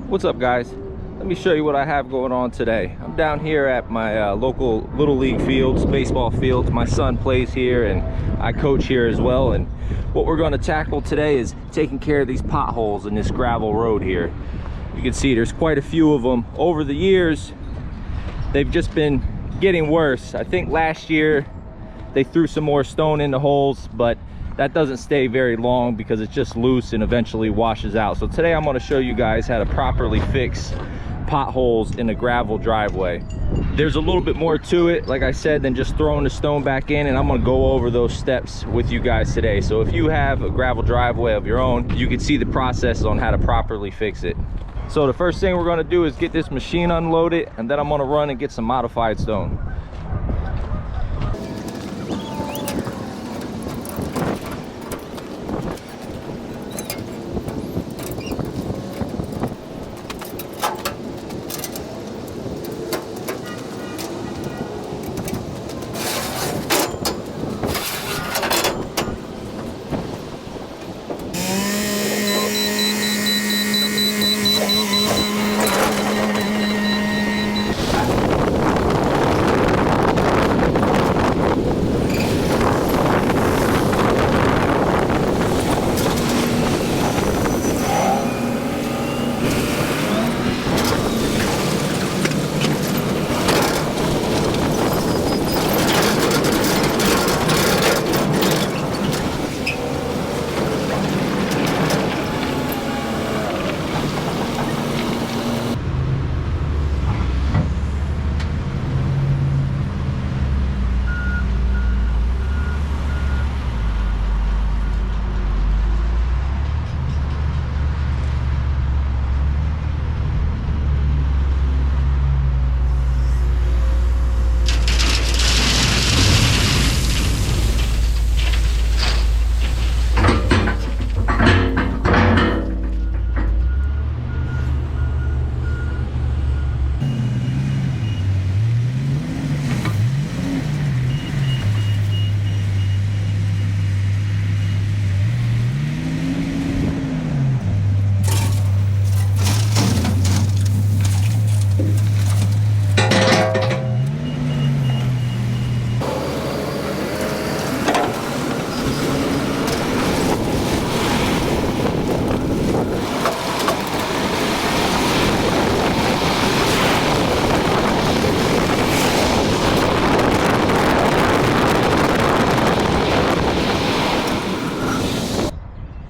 What's up, guys? Let me show you what I have going on today. I'm down here at my local Little League fields, baseball fields. My son plays here and I coach here as well. And what we're going to tackle today is taking care of these potholes in this gravel road here. You can see there's quite a few of them. Over the years, they've just been getting worse. I think last year they threw some more stone in the holes, but that doesn't stay very long because it's just loose and eventually washes out. So today I'm going to show you guys how to properly fix potholes in a gravel driveway. There's a little bit more to it, like I said, than just throwing the stone back in, and I'm going to go over those steps with you guys today. So if you have a gravel driveway of your own, you can see the process on how to properly fix it. So the first thing we're going to do is get this machine unloaded, and then I'm going to run and get some modified stone.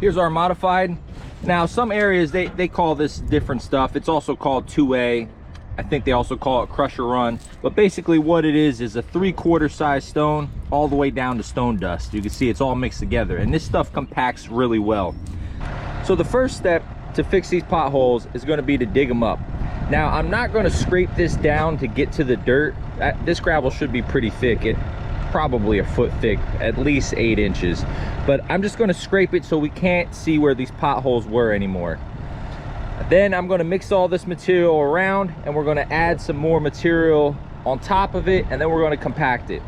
Here's our modified. Now some areas they call this different stuff. It's also called 2A. I think they also call it crusher run, but basically what it is a 3/4 size stone all the way down to stone dust. You can see it's all mixed together, and this stuff compacts really well. So the first step to fix these potholes is going to be to dig them up. Now I'm not going to scrape this down to get to the dirt. This gravel should be pretty thick. It probably a foot thick, at least 8 inches, but I'm just going to scrape it so we can't see where these potholes were anymore. Then I'm going to mix all this material around, and we're going to add some more material on top of it, and then we're going to compact it.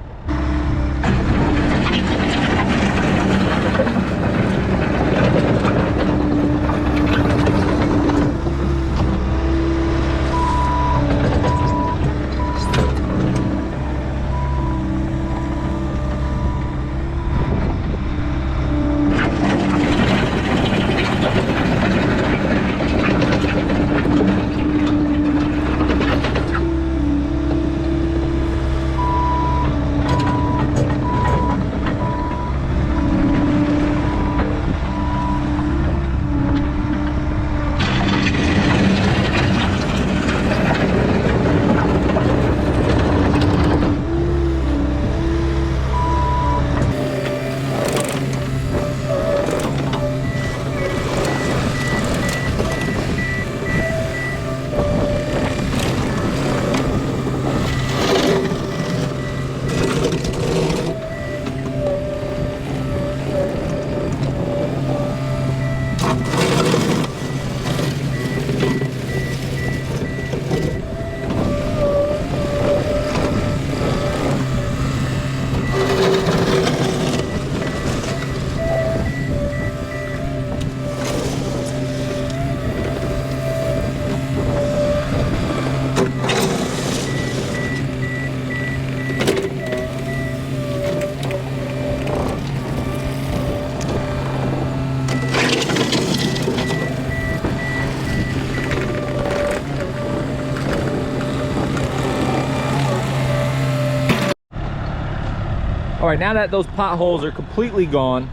All right, now that those potholes are completely gone,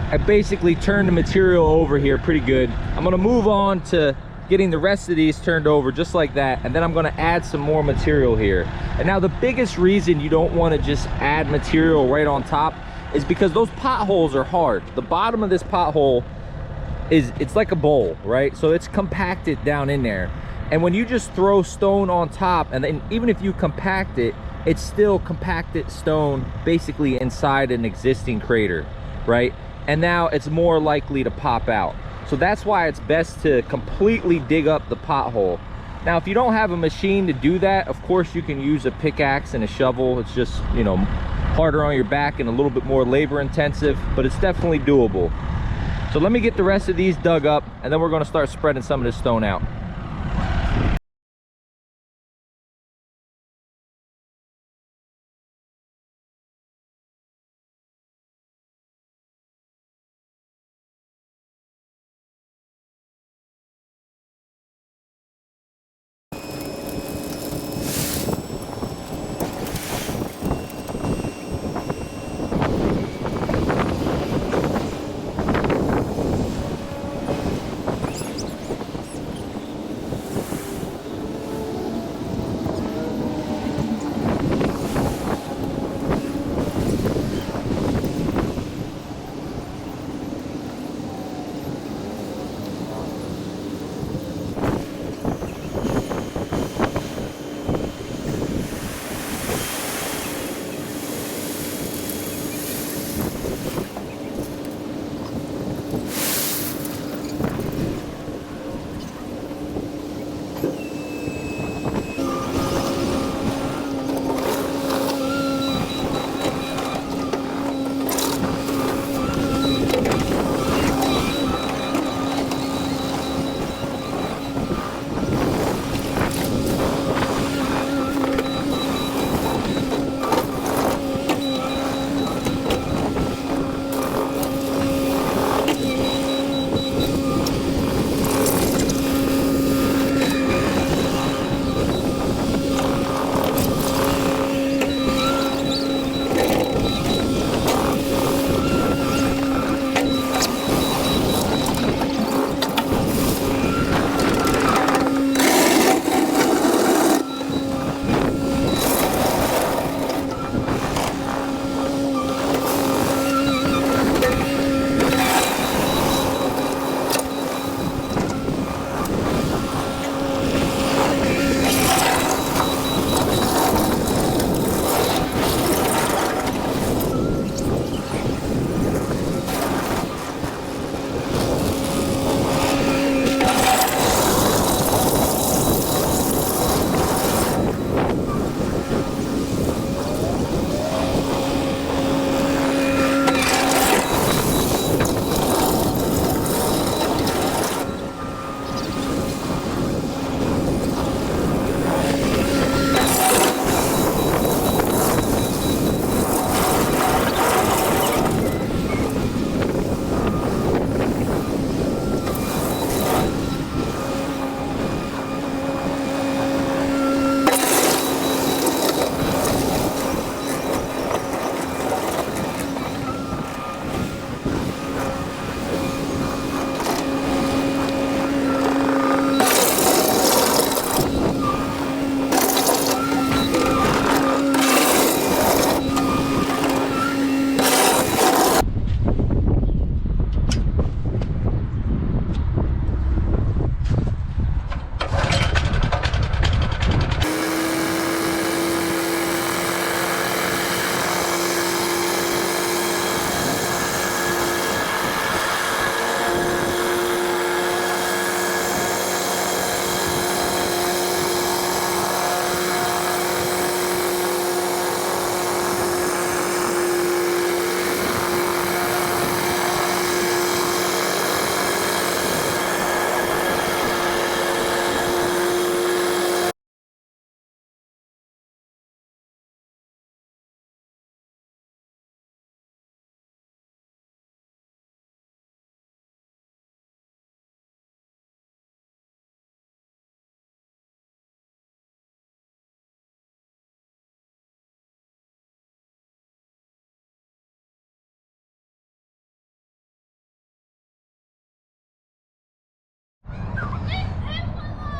I basically turned the material over here pretty good. I'm gonna move on to getting the rest of these turned over just like that, and then I'm gonna add some more material here. And now the biggest reason you don't wanna just add material right on top is because those potholes are hard. The bottom of this pothole it's like a bowl, right? So it's compacted down in there. And when you just throw stone on top, and then even if you compact it, it's still compacted stone basically inside an existing crater, right? And now it's more likely to pop out. So that's why it's best to completely dig up the pothole. Now, if you don't have a machine to do that, of course you can use a pickaxe and a shovel. It's just, you know, harder on your back and a little bit more labor intensive, but it's definitely doable. So let me get the rest of these dug up, and then we're gonna start spreading some of this stone out.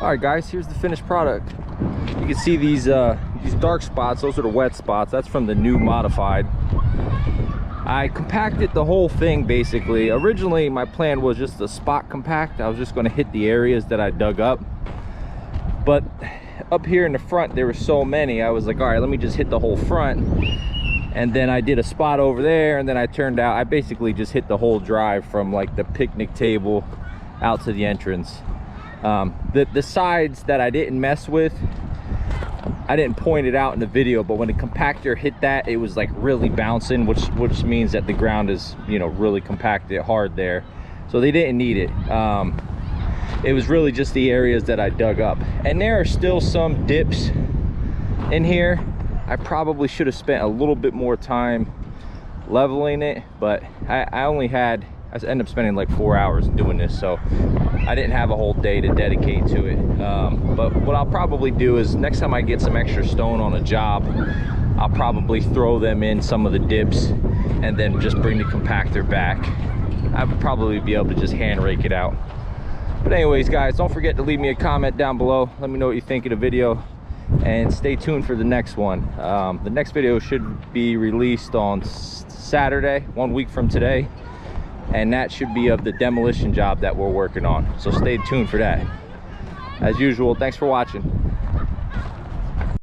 All right, guys, here's the finished product. You can see these dark spots. Those are the wet spots. That's from the new modified. I compacted the whole thing basically. Originally, my plan was just a spot compact. I was just going to hit the areas that I dug up. But up here in the front, there were so many. I was like, all right, let me just hit the whole front. And then I did a spot over there, and then I basically just hit the whole drive from like the picnic table out to the entrance. The sides that I didn't mess with, I didn't point it out in the video, but when the compactor hit that, it was like really bouncing, which means that the ground is, you know, really compacted hard there. So they didn't need it. It was really just the areas that I dug up. And there are still some dips in here. I probably should have spent a little bit more time leveling it, but I ended up spending like 4 hours doing this, so I didn't have a whole day to dedicate to it. But what I'll probably do is next time I get some extra stone on a job, I'll probably throw them in some of the dips and then just bring the compactor back. I would probably be able to just hand rake it out. But anyways, guys, don't forget to leave me a comment down below. Let me know what you think of the video, and stay tuned for the next one. The next video should be released on Saturday, 1 week from today, and that should be of the demolition job that we're working on. So stay tuned for that. As usual, thanks for watching.